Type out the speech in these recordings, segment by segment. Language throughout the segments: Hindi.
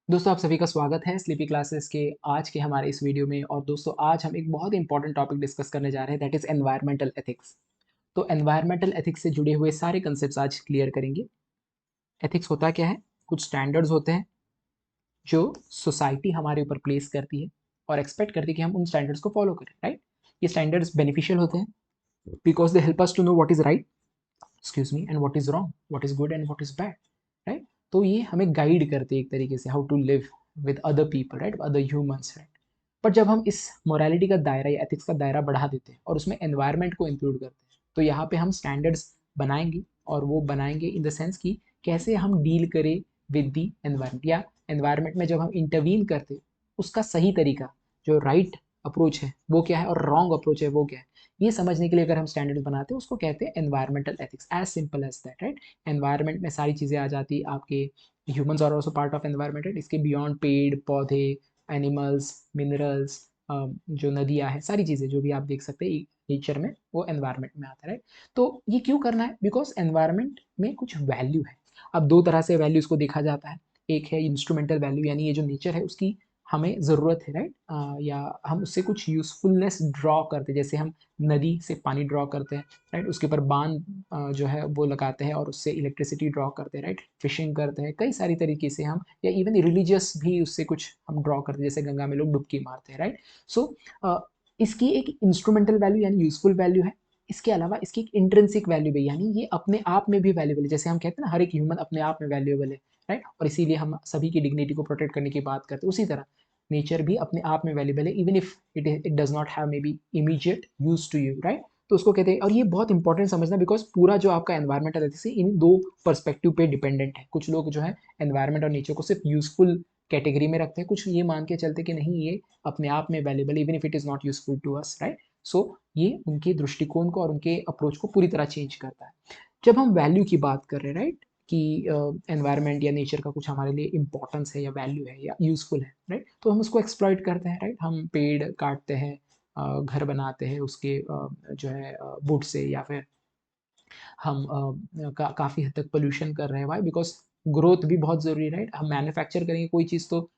दोस्तों आप सभी का स्वागत है स्लीपी क्लासेस के आज के हमारे इस वीडियो में। और दोस्तों आज हम एक बहुत इंपॉर्टेंट टॉपिक डिस्कस करने जा रहे हैं, दैट इज एनवायरमेंटल एथिक्स। तो एनवायरमेंटल एथिक्स से जुड़े हुए सारे कंसेप्ट्स आज क्लियर करेंगे। एथिक्स होता क्या है? कुछ स्टैंडर्ड्स होते हैं जो सोसाइटी हमारे ऊपर प्लेस करती है और एक्सपेक्ट करती है कि हम उन स्टैंडर्ड्स को फॉलो करें, राइट? ये स्टैंडर्ड्स बेनिफिशियल होते हैं because they help us to know what is right, excuse me, and what is wrong, what is good and what is bad, right? तो ये हमें गाइड करते हैं एक तरीके से how to live with other people, right, other humans, right? पर जब हम इस मोरालिटी का दायरा या एथिक्स का दायरा बढ़ा देते हैं और उसमें एनवायरनमेंट को इंक्लूड करते हैं, तो यहाँ पे हम स्टैंडर्ड्स बनाएंगे। और वो बनाएंगे इन द सेंस कि कैसे हम डील करें विद दी एनवायरनमेंट, या एनवायरनमेंट में जब हम इंटरवीन करते हैं उसका सही तरीका, जो राइट अप्रोच है वो क्या है और रॉन्ग अप्रोच है वो क्या है, ये समझने के लिए अगर हम स्टैंडर्ड बनाते हैं उसको कहते हैं environmental ethics. As simple as that, right? Environment में सारी चीज़ें आ जाती है आपके। Humans are also part of environment, right? इसके बियॉन्ड पेड़ पौधे, एनिमल्स, मिनरल्स, जो नदियाँ हैं, सारी चीज़ें जो भी आप देख सकते हैं नेचर में, वो एनवायरनमेंट में आता है, राइट? तो ये क्यों करना है? बिकॉज एनवायरनमेंट में कुछ वैल्यू है। अब दो तरह से वैल्यूज़ को देखा जाता है। एक है इंस्ट्रूमेंटल वैल्यू, यानी ये जो नेचर है उसकी हमें ज़रूरत है, राइट? या हम उससे कुछ यूज़फुलनेस ड्रॉ करते हैं, जैसे हम नदी से पानी ड्रॉ करते हैं, राइट? उसके ऊपर बांध जो है वो लगाते हैं और उससे इलेक्ट्रिसिटी ड्रॉ करते हैं, राइट? फिशिंग करते हैं, कई सारी तरीके से हम, या इवन रिलीजियस भी उससे कुछ हम ड्रॉ करते हैं, जैसे गंगा में लोग डुबकी मारते हैं, राइट? सो इसकी एक इंस्ट्रूमेंटल वैल्यू यानी यूजफुल वैल्यू है। इसके अलावा इसकी एक इंट्रिंसिक वैल्यू भी, यानी ये अपने आप में भी वैल्यूबल है। जैसे हम कहते हैं ना, हर एक ह्यूमन अपने आप में वैल्यूबल है, राइट? और इसीलिए हम सभी की डिग्निटी को प्रोटेक्ट करने की बात करते हैं। उसी तरह नेचर भी अपने आप में वैल्यूबल है, even if it does not have maybe immediate use to you, right? तो उसको कहते हैं। और ये बहुत इंपॉर्टेंट समझना, बिकॉज पूरा जो आपका एनवायरमेंटल है इन दो पर्सपेक्टिव पे डिपेंडेंट है। कुछ लोग जो है एनवायरमेंट और नेचर को सिर्फ यूजफुल कैटेगरी में रखते हैं, कुछ ये मान के चलते कि नहीं, ये अपने आप में valuable, even if it is not useful to us, right? So ये उनके दृष्टिकोण को और उनके अप्रोच को पूरी तरह चेंज करता है। जब हम वैल्यू की बात कर रहे हैं, राइट, कि एनवायरनमेंट या नेचर का कुछ हमारे लिए इंपॉर्टेंस है या वैल्यू है या यूजफुल है, राइट, तो हम उसको एक्सप्लॉइट करते हैं, राइट? हम पेड़ काटते हैं, घर बनाते हैं उसके जो है वुड से, या फिर हम काफ़ी हद तक पोल्यूशन कर रहे हैं। वाई? बिकॉज ग्रोथ भी बहुत ज़रूरी है, राइट? हम मैन्युफैक्चर करेंगे कोई चीज़ तो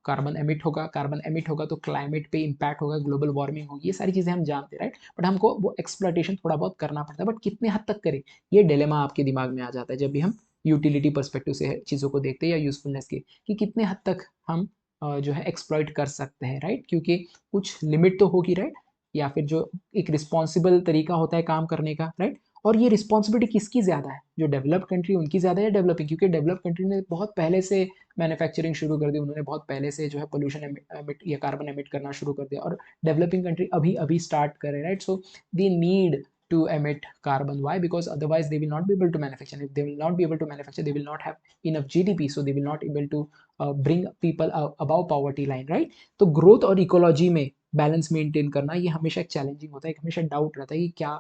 कार्बन एमिट होगा, कार्बन एमिट होगा तो क्लाइमेट पे इम्पैक्ट होगा, ग्लोबल वार्मिंग होगी, ये सारी चीज़ें हम जानते हैं, राइट? बट हमको वो एक्सप्लॉइटेशन थोड़ा बहुत करना पड़ता है, बट कितने हद तक करें, ये डिलेमा आपके दिमाग में आ जाता है जब भी हम यूटिलिटी पर्सपेक्टिव से चीज़ों को देखते हैं, या यूजफुलनेस की, कि कितने हद तक हम जो है एक्सप्लॉइट कर सकते हैं, राइट? क्योंकि कुछ लिमिट तो होगी, राइट? या फिर जो एक रिस्पॉन्सिबल तरीका होता है काम करने का, राइट? और ये रिस्पॉन्सिबिलिटी किसकी ज़्यादा है? जो डेवलप्ड कंट्री उनकी ज़्यादा है या डेवलपिंग? क्योंकि डेवलप्ड कंट्री ने बहुत पहले से मैन्युफैक्चरिंग शुरू कर दी, उन्होंने बहुत पहले से जो है पोल्यूशन एमिट या कार्बन एमिट करना शुरू कर दिया, और डेवलपिंग कंट्री अभी अभी स्टार्ट करे, right? So they need to emit carbon. Why? Because otherwise they will not be able to manufacture. If they will not be able to manufacture, they will not have enough GDP, so they will not able to bring people above poverty line, right? तो ग्रोथ और इकोलॉजी में बैलेंस मेंटेन करना ये हमेशा एक चैलेंजिंग होता है, एक हमेशा डाउट रहता है कि क्या,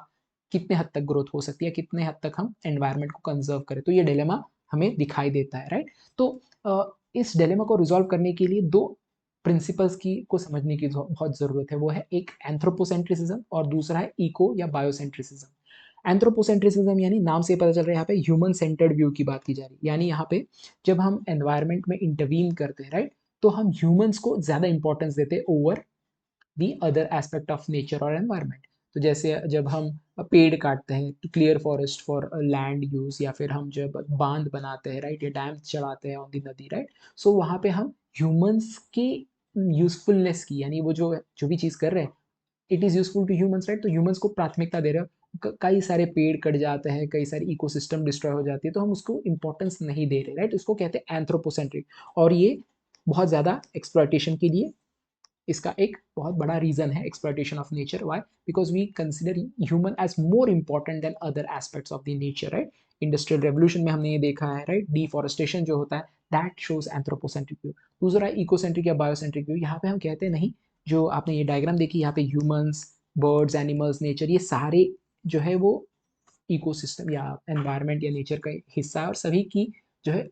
कितने हद तक ग्रोथ हो सकती है, कितने हद तक हम एनवायरनमेंट को कंजर्व करें। तो ये डिलेमा हमें दिखाई देता है, राइट? तो इस डिलेमा को रिजॉल्व करने के लिए दो प्रिंसिपल्स की को समझने की बहुत ज़रूरत है। वो है एक एंथ्रोपोसेंट्रिसिज्म और दूसरा है इको या बायोसेंट्रिसिज्म। एंथ्रोपोसेंट्रिसिज्म यानी नाम से पता चल रहा है, यहाँ पे ह्यूमन सेंटर्ड व्यू की बात की जा रही है। यानी यहाँ पे जब हम एनवायरनमेंट में इंटरवीन करते हैं, राइट, तो हम ह्यूमंस को ज़्यादा इंपॉर्टेंस देते हैं over the other aspect of nature और एनवायरनमेंट। तो जैसे जब हम पेड़ काटते हैं to clear forest for land use, या फिर हम जब बांध बनाते हैं, राइट, या डैम चढ़ाते हैं ऑन दी नदी, राइट, सो वहाँ पे हम ह्यूमंस के यूजफुलनेस की, यानी वो जो जो भी चीज़ कर रहे हैं, it is useful to humans, right? तो ह्यूमंस को प्राथमिकता दे रहे हो। कई सारे पेड़ कट जाते हैं, कई सारी इकोसिस्टम डिस्ट्रॉय हो जाती है, तो हम उसको इंपॉर्टेंस नहीं दे रहे, राइट? उसको कहते हैं एंथ्रोपोसेंट्रिक। और ये बहुत ज़्यादा एक्सप्लॉयटेशन के लिए इसका एक बहुत बड़ा रीजन है, exploitation of nature. Why? Because we consider human as more important than other aspects of the nature, right? Industrial revolution में हमने ये देखा है, राइट? डिफॉरेस्टेशन जो होता है, दैट शोज एंथ्रोपोसेंट्रिक व्यू। दूसरा इकोसेंट्रिक या बायोसेंट्रिक व्यू। यहाँ पे हम कहते हैं नहीं, जो आपने ये डायग्राम देखी, यहाँ पे ह्यूमंस, बर्ड्स, एनिमल्स, नेचर, ये सारे जो है वो इकोसिस्टम या एनवायरनमेंट या नेचर का हिस्सा है, और सभी की जो है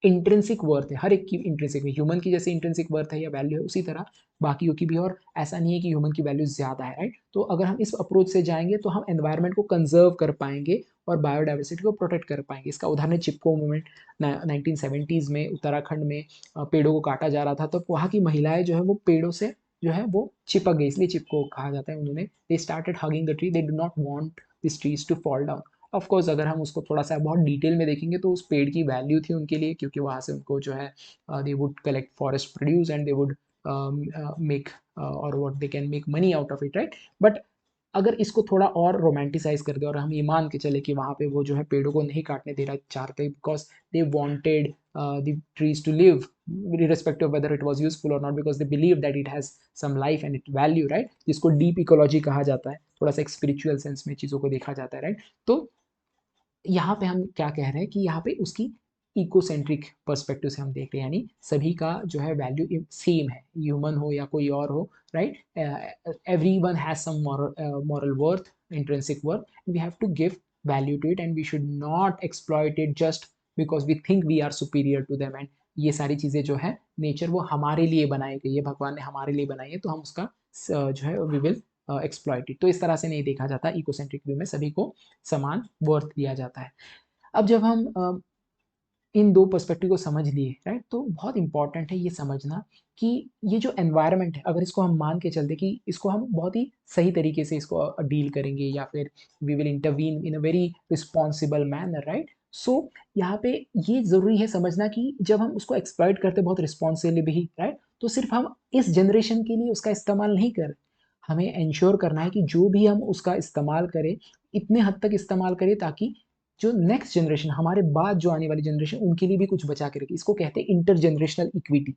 इंट्रिंसिक वर्थ है, हर एक की इंट्रिंसिक है, ह्यूमन की जैसे इंट्रिंसिक वर्थ है या वैल्यू है उसी तरह बाकियों की भी, और ऐसा नहीं है कि ह्यूमन की वैल्यू ज़्यादा है, राइट। तो अगर हम इस अप्रोच से जाएंगे तो हम एनवायरनमेंट को कंजर्व कर पाएंगे और बायोडाइवर्सिटी को प्रोटेक्ट कर पाएंगे। इसका उदाहरण है चिपको मूवमेंट। 1970s में उत्तराखंड में पेड़ों को काटा जा रहा था, तो वहाँ की महिलाएं जो है वो पेड़ों से जो है वो चिपक गई, इसलिए चिपको कहा जाता है। उन्होंने they started hugging the tree, they do not want this trees to fall down. Of course अगर हम उसको थोड़ा सा बहुत डिटेल में देखेंगे तो उस पेड़ की वैल्यू थी उनके लिए, क्योंकि वहाँ से उनको जो है they would collect forest produce and they would make और what they can make money out of it, right. But अगर इसको थोड़ा और रोमांटिसाइज कर दे और हम ये मान के चले कि वहाँ पे वो जो है पेड़ों को नहीं काटने दे रहा चाहते, because they wanted the trees to live irrespective of whether it was useful or not, because they believe that it has some life and it value, right, जिसको डीप इकोलॉजी कहा जाता है, थोड़ा सा एक स्पिरिचुअल सेंस में चीज़ों को देखा जाता है, राइट। तो यहाँ पे हम क्या कह रहे हैं कि यहाँ पे उसकी इकोसेंट्रिक पर्सपेक्टिव से हम देख रहे हैं, यानी सभी का जो है वैल्यू सेम है, ह्यूमन हो या कोई और हो, right. Every one has some moral worth, intrinsic worth, we have to give value to it and we should not exploit it just because we think we are superior to them. And ये सारी चीज़ें जो है नेचर वो हमारे लिए बनाई गई है, भगवान ने हमारे लिए बनाई है, तो हम उसका जो है वी विल एक्सप्लॉइट इट। तो इस तरह से नहीं देखा जाता, इकोसेंट्रिक व्यू में सभी को समान वर्थ दिया जाता है। अब जब हम इन दो पर्सपेक्टिव को समझ लिए, राइट, तो बहुत इंपॉर्टेंट है ये समझना कि ये जो एनवायरनमेंट है, अगर इसको हम मान के चलते कि इसको हम बहुत ही सही तरीके से इसको डील करेंगे या फिर we will intervene in a very responsible manner, right. So यहाँ पे ये ज़रूरी है समझना कि जब हम उसको एक्सप्लॉइट करते बहुत रिस्पॉन्सिबली भी, राइट, तो सिर्फ हम इस जनरेशन के लिए उसका इस्तेमाल नहीं कर, हमें इंश्योर करना है कि जो भी हम उसका इस्तेमाल करें इतने हद तक इस्तेमाल करें ताकि जो नेक्स्ट जनरेशन, हमारे बाद जो आने वाली जनरेशन, उनके लिए भी कुछ बचा के रखें। इसको कहते हैं इंटर जनरेशनल इक्विटी,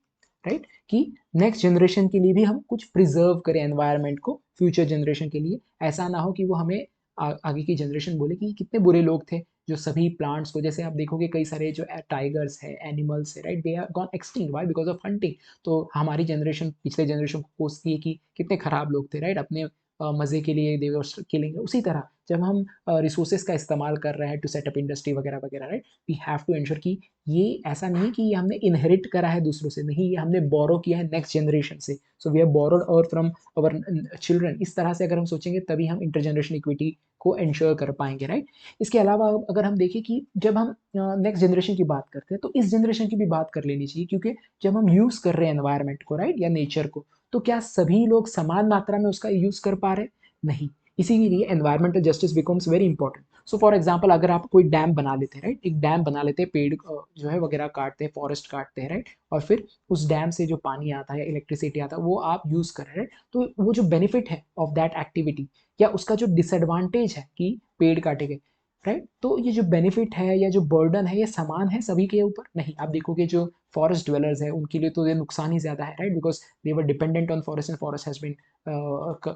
राइट, कि नेक्स्ट जनरेशन के लिए भी हम कुछ प्रिजर्व करें एनवायरनमेंट को फ्यूचर जनरेशन के लिए। ऐसा ना हो कि वो हमें आगे की जनरेशन बोले कि कितने बुरे लोग थे जो सभी प्लांट्स को, जैसे आप देखोगे कई सारे जो टाइगर्स है, एनिमल्स है, right, they are gone extinct, why, because of hunting. तो हमारी जनरेशन पिछले जनरेशन को कोसती है कि कितने खराब लोग थे, राइट, अपने मज़े के लिए दे वर किलिंग। उसी तरह जब हम रिसोर्सेज का इस्तेमाल कर रहे हैं टू सेटअप इंडस्ट्री वगैरह वगैरह, right, we have to ensure कि ये ऐसा नहीं कि ये हमने इनहेरिट करा है दूसरों से, नहीं, ये हमने बोरो किया है नेक्स्ट जनरेशन से। सो वी हैव बोरोड और फ्रॉम अवर चिल्ड्रन। इस तरह से अगर हम सोचेंगे तभी हम इंटर जनरेशन इक्विटी को इंश्योर कर पाएंगे, राइट। इसके अलावा अगर हम देखें कि जब हम नेक्स्ट जनरेशन की बात करते हैं तो इस जनरेशन की भी बात कर लेनी चाहिए, क्योंकि जब हम यूज़ कर रहे हैं एनवायरनमेंट को, राइट, या नेचर को, तो क्या सभी लोग समान मात्रा में उसका यूज़ कर पा रहे? नहीं। इसीलिए environmental justice becomes very important. So for example अगर आप कोई डैम बना लेते हैं, राइट, एक डैम बना लेते हैं, पेड़ जो है वगैरह काटते हैं, फॉरेस्ट काटते हैं, राइट, और फिर उस डैम से जो पानी आता है या इलेक्ट्रिसिटी आता है वो आप यूज़ कर रहे हैं, तो वो जो बेनिफिट है ऑफ दैट एक्टिविटी या उसका जो डिसएडवांटेज है कि पेड़ काटे गए, राइट, तो ये जो बेनिफिट है या जो बर्डन है ये समान है सभी के ऊपर? नहीं। आप देखोगे जो फॉरेस्ट ड्वेलर्स है उनके लिए तो ये नुकसान ही ज़्यादा है, right, because they were dependent on forest and forest has been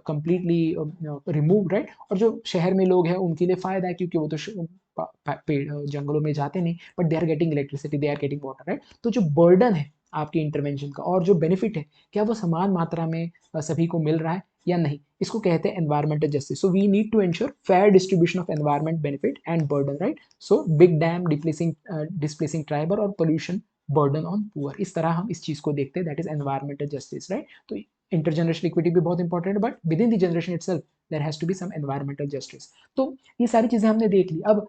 completely remove, right. और जो शहर में लोग हैं उनके लिए फ़ायदा है क्योंकि वो तो पेड़ जंगलों में जाते नहीं, but they are getting electricity, they are getting water, right. तो जो बर्डन है आपके इंटरवेंशन का और जो बेनिफिट है, क्या वो समान मात्रा में सभी को मिल रहा है या नहीं? इसको कहते हैं environmental justice. So we need to ensure fair distribution of environment benefit and burden, right. So big dam displacing tribal और पोल्यूशन बर्डन ऑन पुअर, इस तरह हम इस चीज़ को देखते हैं, that is environmental justice, right. तो इंटरजनरेशनल इक्विटी भी बहुत इंपॉर्टेंट है, but within the generation itself there has to be some environmental justice. तो ये सारी चीज़ें हमने देख ली। अब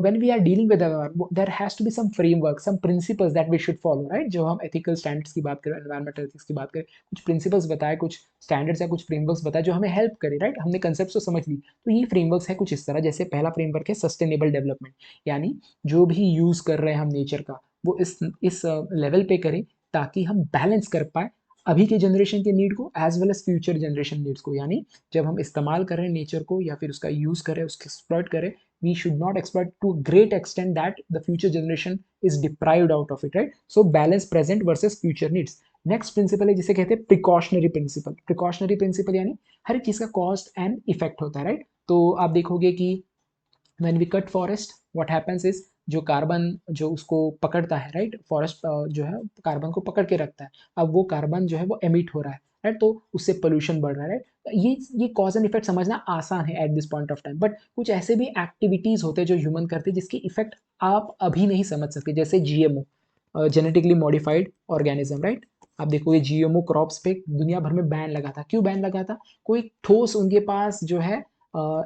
when we are dealing with environment, there has to be some framework, some principles that we should follow, right? जो हम ethical standards की बात करें, environmental ethics की बात करें, कुछ principles बताए, कुछ standards या कुछ frameworks बताए जो हमें help करे, right? हमने concepts तो समझ ली। तो ये frameworks है कुछ इस तरह, जैसे पहला framework है sustainable development, यानी जो भी use कर रहे हैं हम nature का वो इस level पे करें ताकि हम balance कर पाए अभी के जनरेशन के नीड को as well as future generation needs को। यानी जब हम इस्तेमाल करें नेचर को या फिर उसका यूज़ करें, उसके एक्सप्लॉइट करें, we should not exploit to a great extent that the future generation is deprived out of it, right? So balance present versus future needs. Next principle है जिसे कहते हैं प्रिकॉशनरी प्रिंसिपल। प्रिकॉशनरी प्रिंसिपल यानी हर एक चीज़ का कॉस्ट एंड इफेक्ट होता है, राइट। तो आप देखोगे कि when we cut forest what happens is जो कार्बन जो उसको पकड़ता है, राइट, फॉरेस्ट जो है कार्बन को पकड़ के रखता है, अब वो कार्बन जो है वो एमिट हो रहा है, राइट, तो उससे पोल्यूशन बढ़ रहा है, राइट। ये कॉज एंड इफेक्ट समझना आसान है at this point of time, but कुछ ऐसे भी एक्टिविटीज़ होते हैं जो ह्यूमन करते हैं जिसकी इफेक्ट आप अभी नहीं समझ सकते, जैसे GMO. Genetically modified organism, right. आप देखोगे जीएमओ क्रॉप्स पे दुनिया भर में बैन लगा था। क्यों बैन लगा था? कोई ठोस उनके पास जो है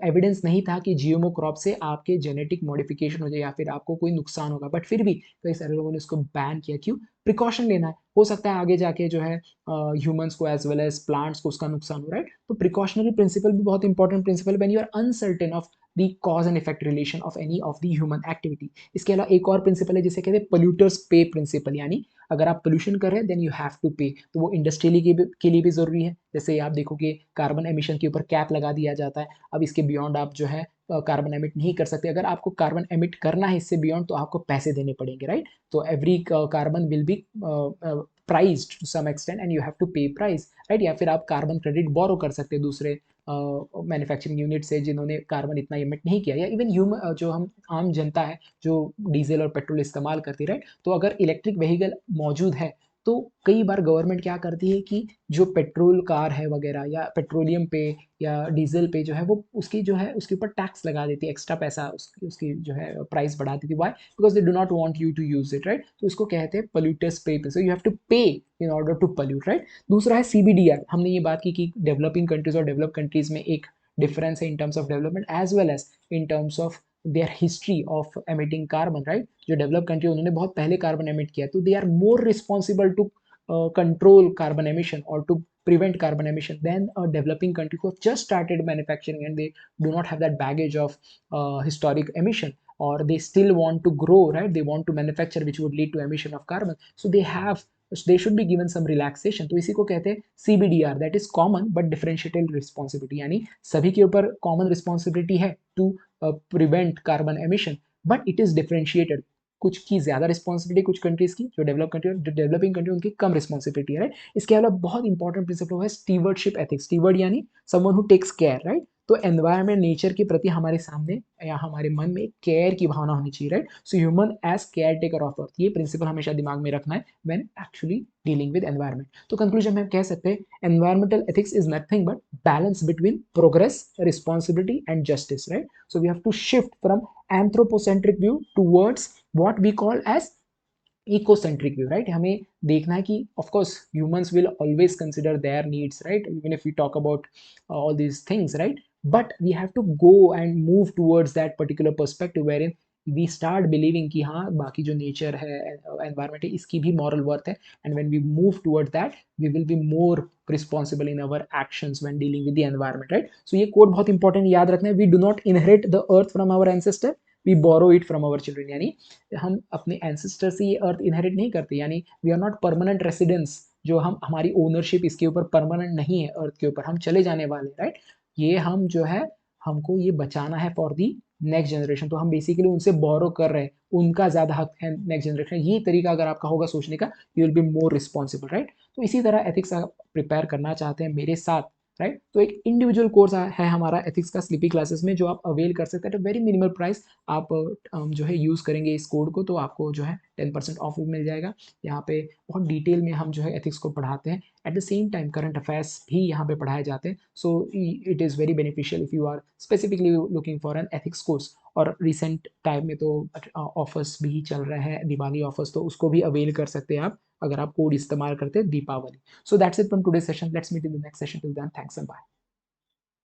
एविडेंस नहीं था कि जीएमओ क्रॉप से आपके जेनेटिक मॉडिफिकेशन हो जाए या फिर आपको कोई नुकसान होगा, बट फिर भी कई सारे लोगों ने उसको बैन किया। क्यों? प्रिकॉशन लेना है, हो सकता है आगे जाके जो है ह्यूमंस को एज वेल एज प्लांट्स को उसका नुकसान हो, राइट। तो प्रिकॉशनरी प्रिंसिपल भी बहुत important principle when you are uncertain of the cause and effect relation of any of the human activity. इसके अलावा एक और प्रिंसिपल है जिसे कहते हैं पोल्यूटर्स पे प्रिंसिपल, यानी अगर आप पोल्यूशन कर रहे हैं देन यू हैव टू पे। तो वो इंडस्ट्रियली के लिए भी जरूरी है। जैसे आप देखोगे कार्बन एमिशन के ऊपर कैप लगा दिया जाता है। अब इसके बियॉन्ड आप जो है कार्बन एमिट नहीं कर सकते। अगर आपको कार्बन एमिट करना है इससे बियॉन्ड तो आपको पैसे देने पड़ेंगे, राइट। तो every carbon will be priced to some extent and you have to pay price, right. या फिर आप कार्बन क्रेडिट बोरो कर सकते हैं दूसरे मैन्युफैक्चरिंग यूनिट से जिन्होंने कार्बन इतना इमिट नहीं किया, या इवन ह्यूमन जो हम आम जनता है जो डीजल और पेट्रोल इस्तेमाल करती है, राइट। तो अगर इलेक्ट्रिक व्हीकल मौजूद है तो कई बार गवर्नमेंट क्या करती है कि जो पेट्रोल कार है वगैरह या पेट्रोलियम पे या डीजल पे जो है वो उसकी जो है उसके ऊपर टैक्स लगा देती है, एक्स्ट्रा पैसा उसकी जो है प्राइस बढ़ा देती है। Why? Because they do not want you to use it, right. तो इसको कहते हैं पोल्यूटर्स पे, so you have to pay in order to pollute, right. दूसरा है सीबीडीआर। हमने ये बात की कि डेवलपिंग कंट्रीज और डेवलप कंट्रीज में एक डिफरेंस है in terms of development as well as in terms of their history of emitting carbon, right. जो डेवलप कंट्री उन्होंने बहुत पहले कार्बन एमिट किया, तो they are more responsible to control carbon emission or to prevent carbon emission than a developing country who have just started manufacturing and they do not have that baggage of historic emission, or they still want to grow, right? They want to manufacture which would lead to emission of carbon, so they should be given some relaxation. तो इसी को कहते हैं CBDR, that is common but differentiated responsibility, यानी सभी के ऊपर common responsibility है to prevent carbon emission, but it is differentiated। कुछ की ज्यादा रिस्पॉन्सिबिलिटी कुछ कंट्रीज की, जो डेवलप कंट्री और डेवलपिंग कंट्री उनकी कम रिस्पॉन्सिबिलिटी है, राइट। इसके अलावा बहुत इंपॉर्टेंट प्रिंसिपल है स्टीवर्डशिप एथिक्स। स्टीवर्ड यानी someone who takes care, right. तो एनवायरमेंट नेचर के प्रति हमारे सामने या हमारे मन में केयर की भावना होनी चाहिए, right. So human as caretaker of earth, ये प्रिंसिपल हमेशा दिमाग में रखना है when actually dealing with environment. तो कंक्लूजन में हम कह सकते हैं environmental ethics is nothing but balance between progress, responsibility and justice, right. So we have to shift from anthropocentric view towards what we call as ecocentric view, right। हमें देखना है कि of course humans will always consider their needs, right, even if we talk about all these things, right, but we have to go and move towards that particular perspective wherein we start believing कि हाँ बाकी जो nature है environment है इसकी भी moral worth है, and when we move towards that we will be more responsible in our actions when dealing with the environment, right। so ये quote बहुत important याद रखना है, we do not inherit the earth from our ancestor, we borrow it from our children। यानी हम अपने एंसेस्टर से ये अर्थ इनहेरिट नहीं करते, यानी we are not permanent residence, जो हम हमारी ओनरशिप इसके ऊपर परमानेंट नहीं है, अर्थ के ऊपर हम चले जाने वाले, राइट। ये हम जो है हमको ये बचाना है फॉर दी नेक्स्ट जनरेशन, तो हम बेसिकली उनसे बोरो कर रहे हैं, उनका ज्यादा हक है नेक्स्ट जनरेशन। ये तरीका अगर आपका होगा सोचने का, you will be more responsible, right. तो इसी तरह एथिक्स आप प्रिपेयर करना चाहते हैं मेरे साथ, राइट। तो एक इंडिविजुअल कोर्स है हमारा एथिक्स का स्लीपी क्लासेस में, जो आप अवेल कर सकते हैं एट वेरी मिनिमल प्राइस। आप जो है यूज़ करेंगे इस कोड को तो आपको जो है 10% ऑफ भी मिल जाएगा। यहाँ पे बहुत डिटेल में हम जो है एथिक्स को पढ़ाते हैं, at the same time current affairs भी यहाँ पे पढ़ाए जाते हैं। So it is very beneficial if you are specifically looking for an ethics course. और रिसेंट टाइम में तो ऑफर्स भी चल रहे हैं, दिवाली ऑफर्स, तो उसको भी अवेल कर सकते हैं आप अगर आप कोड इस्तेमाल करते हैं Deepawali. So that's it from today's session. Let's meet in the next session. Till then, thanks and bye.